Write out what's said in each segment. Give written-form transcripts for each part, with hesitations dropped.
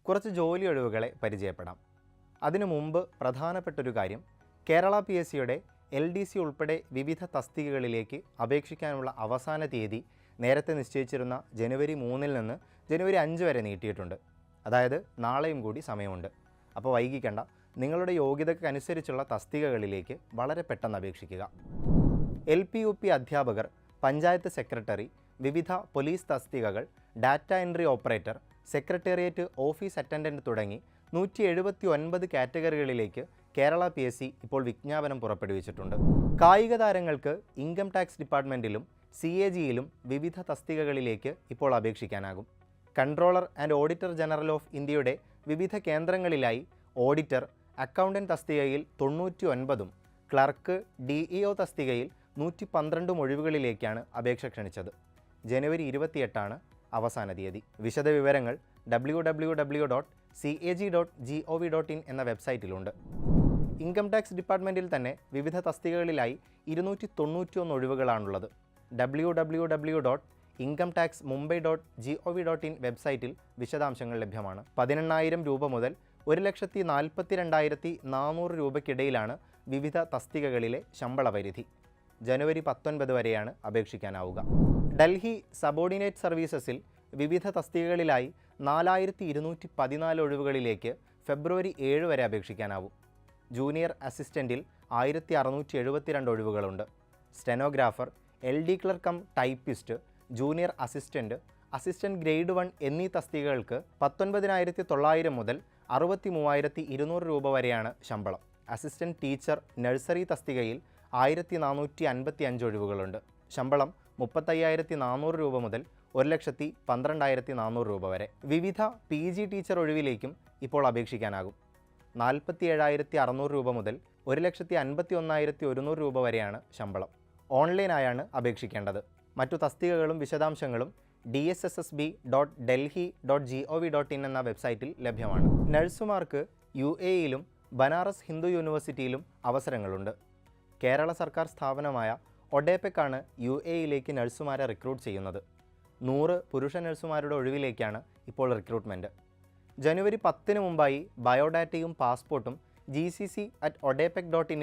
കുറച്ച് ജോലി ഒഴിവുകളെ പരിചയപ്പെടാം. അതിനു മുമ്പ് പ്രധാനപ്പെട്ടൊരു കാര്യം, കേരള PSCയുടെ LDC ഉൾപ്പെടെ വിവിധ തസ്തികകളിലേക്ക് അപേക്ഷിക്കാനുള്ള അവസാന തീയതി നേരത്തെ നിശ്ചയിച്ചിരുന്ന ജനുവരി 3 നിന്ന് ജനുവരി 5 വരെ നീട്ടിയിട്ടുണ്ട്. അതായത് നാളെയും കൂടി സമയമുണ്ട്. അപ്പോൾ വൈകിക്കേണ്ട, നിങ്ങളുടെ യോഗ്യതയ്ക്കനുസരിച്ചുള്ള തസ്തികകളിലേക്ക് വളരെ പെട്ടെന്ന് അപേക്ഷിക്കുക. LP UP അധ്യാപകർ, പഞ്ചായത്ത് സെക്രട്ടറി, വിവിധ പോലീസ് തസ്തികകൾ, data entry operator, secretariat office attendant തുടങ്ങി 179 കാറ്റഗറികളിലേക്ക് കേരള PSC ഇപ്പോൾ വിജ്ഞാപനം പുറപ്പെടുവിച്ചിട്ടുണ്ട്. കായിക താരങ്ങൾക്ക് ഇൻകം ടാക്സ് ഡിപ്പാർട്ട്മെൻറ്റിലും CAGയിലും വിവിധ തസ്തികകളിലേക്ക് ഇപ്പോൾ അപേക്ഷിക്കാനാകും. Controller and auditor general of ഇന്ത്യയുടെ വിവിധ കേന്ദ്രങ്ങളിലായി ഓഡിറ്റർ, അക്കൗണ്ടൻറ്റ് തസ്തികയിൽ 99ഉം ക്ലർക്ക്, DEO തസ്തികയിൽ 112 ഒഴിവുകളിലേക്കാണ് അപേക്ഷ ക്ഷണിച്ചത്. ജനുവരി 28 അവസാന തീയതി. വിശദവിവരങ്ങൾ www.cag.gov.in എന്ന വെബ്സൈറ്റിലുണ്ട്. ഇൻകം ടാക്സ് ഡിപ്പാർട്ട്മെൻറ്റിൽ തന്നെ വിവിധ തസ്തികകളിലായി 291 ഒഴിവുകളാണുള്ളത്. www.incometaxmumbai.gov.in വെബ്സൈറ്റിൽ വിശദാംശങ്ങൾ ലഭ്യമാണ്. 18,000 രൂപ മുതൽ 1,42,400 രൂപയ്ക്കിടയിലാണ് വിവിധ തസ്തികകളിലെ ശമ്പള പരിധി. ജനുവരി 19 വരെയാണ് അപേക്ഷിക്കാനാവുക. ഡൽഹി സബോർഡിനേറ്റ് സർവീസസിൽ വിവിധ തസ്തികകളിലായി 4,214 ഒഴിവുകളിലേക്ക് ഫെബ്രുവരി 7 വരെ അപേക്ഷിക്കാനാവും. ജൂനിയർ അസിസ്റ്റൻറ്റിൽ 1,672 ഒഴിവുകളുണ്ട്. Stenographer, LD clerk cum typist, junior assistant, assistant grade 1 എന്നീ തസ്തികകൾക്ക് 19,900 മുതൽ 63,200 രൂപ വരെയാണ് ശമ്പളം. അസിസ്റ്റൻറ്റ് ടീച്ചർ നഴ്സറി തസ്തികയിൽ 1,455 ഒഴിവുകളുണ്ട്. ശമ്പളം 35,400 രൂപ മുതൽ 1,12,400 രൂപ വരെ. വിവിധ PG ടീച്ചർ ഒഴിവിലേക്കും ഇപ്പോൾ അപേക്ഷിക്കാനാകും. 47,600 രൂപ മുതൽ 1,51,100 രൂപ വരെയാണ് ശമ്പളം. ഓൺലൈനായാണ് അപേക്ഷിക്കേണ്ടത്. മറ്റു തസ്തികകളും വിശദാംശങ്ങളും dssb.delhi.gov.in എന്ന വെബ്സൈറ്റിൽ ലഭ്യമാണ്. നഴ്സുമാർക്ക് UAEയിലും ബനാറസ് ഹിന്ദു യൂണിവേഴ്സിറ്റിയിലും അവസരങ്ങളുണ്ട്. കേരള സർക്കാർ സ്ഥാപനമായ ഒഡേപെക്കാണ് UAEയിലേക്ക് നഴ്സുമാരെ റിക്രൂട്ട് ചെയ്യുന്നത്. 100 പുരുഷ നഴ്സുമാരുടെ ഒഴിവിലേക്കാണ് ഇപ്പോൾ റിക്രൂട്ട്മെൻറ്റ്. ജനുവരി 10 മുമ്പായി ബയോഡാറ്റയും പാസ്പോർട്ടും gcc@odepec.in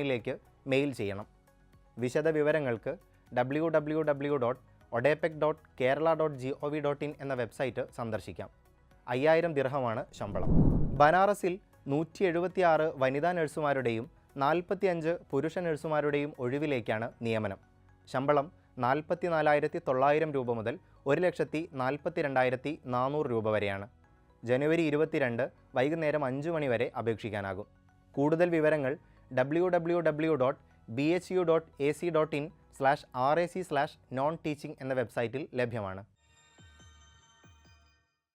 മെയിൽ ചെയ്യണം. വിശദ വിവരങ്ങൾക്ക് www.odepec.kerala.gov.in എന്ന വെബ്സൈറ്റ് സന്ദർശിക്കാം. 5,000 ദിർഹമാണ് ശമ്പളം. ബനാറസിൽ 176 വനിതാ നഴ്സുമാരുടെയും 45 പുരുഷ നഴ്സുമാരുടെയും ഒഴിവിലേക്കാണ് നിയമനം. ശമ്പളം 44,900 രൂപ മുതൽ 1,42,400 രൂപ വരെയാണ്. ജനുവരി 22 വൈകുന്നേരം 5 മണി വരെ അപേക്ഷിക്കാനാകും. കൂടുതൽ വിവരങ്ങൾ www.bhu.ac.in/rac/non-teaching എന്ന വെബ്സൈറ്റിൽ ലഭ്യമാണ്.